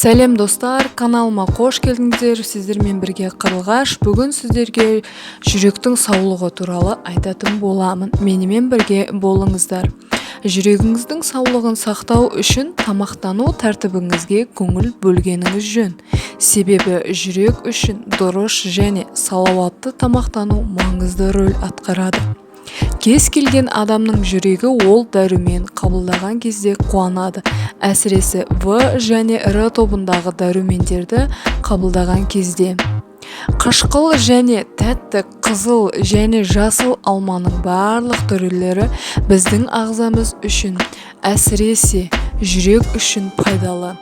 Сәлем достар, каналыма қош келдіңіздер. Сіздермен бірге Қарлығаш. Бүгін сіздерге жүректің саулығы туралы айтатын боламын. Менімен бірге болыңыздар. Жүрегіңіздің саулығын сақтау үшін тамақтану тәртібіңізге көңіл бөлгеніңіз жөн. Себебі жүрек үшін дұрыс және салауатты тамақтану маңызды рөл атқарады. Кез келген адамның жүрегі ол дәрумен қабылдаған кезде қуанады. Әсіресе В және Р тобындағы дәрумендерді қабылдаған кезде. Қышқыл және тәтті қызыл және жасыл алманың барлық түрлері біздің ағзамыз үшін, әсіресе жүрек үшін пайдалы.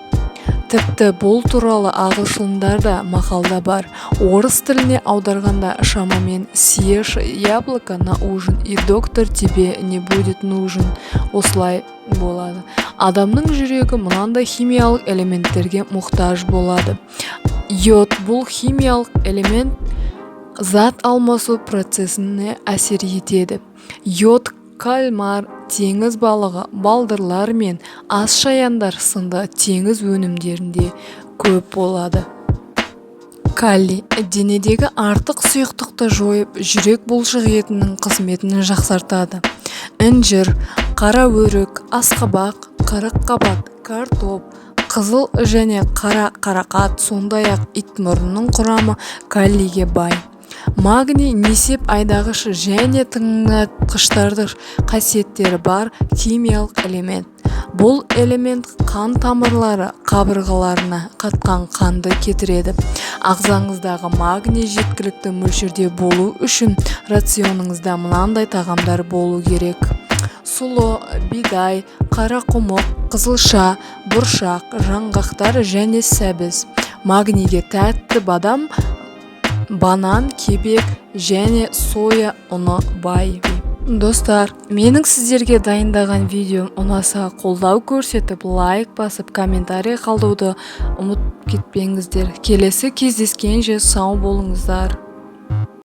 Тіпті бұл туралы ағылшындарда мақалда бар. Орыс тіліне аударғанда шамамен съешь яблоко на ужин, и доктор тебе не будет нужен. Осылай болады. Адамның жүрегі мынандай химиялық элементтерге мұқтаж болады. Йод бұл химиялық элемент зат алмасу процесіне әсер етеді. Йод кальмар, теңіз балығы, балдырлар мен асшаяндар сынды теңіз өнімдерінде көп болады. Калий денедегі артық сұйықтықты жойып, жүрек бұлшық етінің қызметін жақсартады. Інжір, қара өрік, асқабақ, қырыққабат, картоп, қызыл және қара қарақат, сондай-ақ итмұрынның құрамы калийге бай. Магний несеп айдағыш және тыңайтқыштардың қасиеттері бар химиялық элемент. Бұл элемент қан тамырлары қабырғаларына қатқан қанды кетіреді. Ағзаңыздағы магний жеткілікті мөлшерде болу үшін рационыңызда мынандай тағамдар болу керек. Сұлы, бидай, қарақұмық, қызылша, бұршақ, жаңғақтар және сәбіз. Магнийге тәтті бадам, банан, кебек және соя ұны бай. Достар, менің сіздерге дайындаған видеом ұнаса қолдау көрсетіп, лайк басып, комментарий қалдыруды ұмытып кетпеңіздер. Келесі кездескенше сау болыңыздар.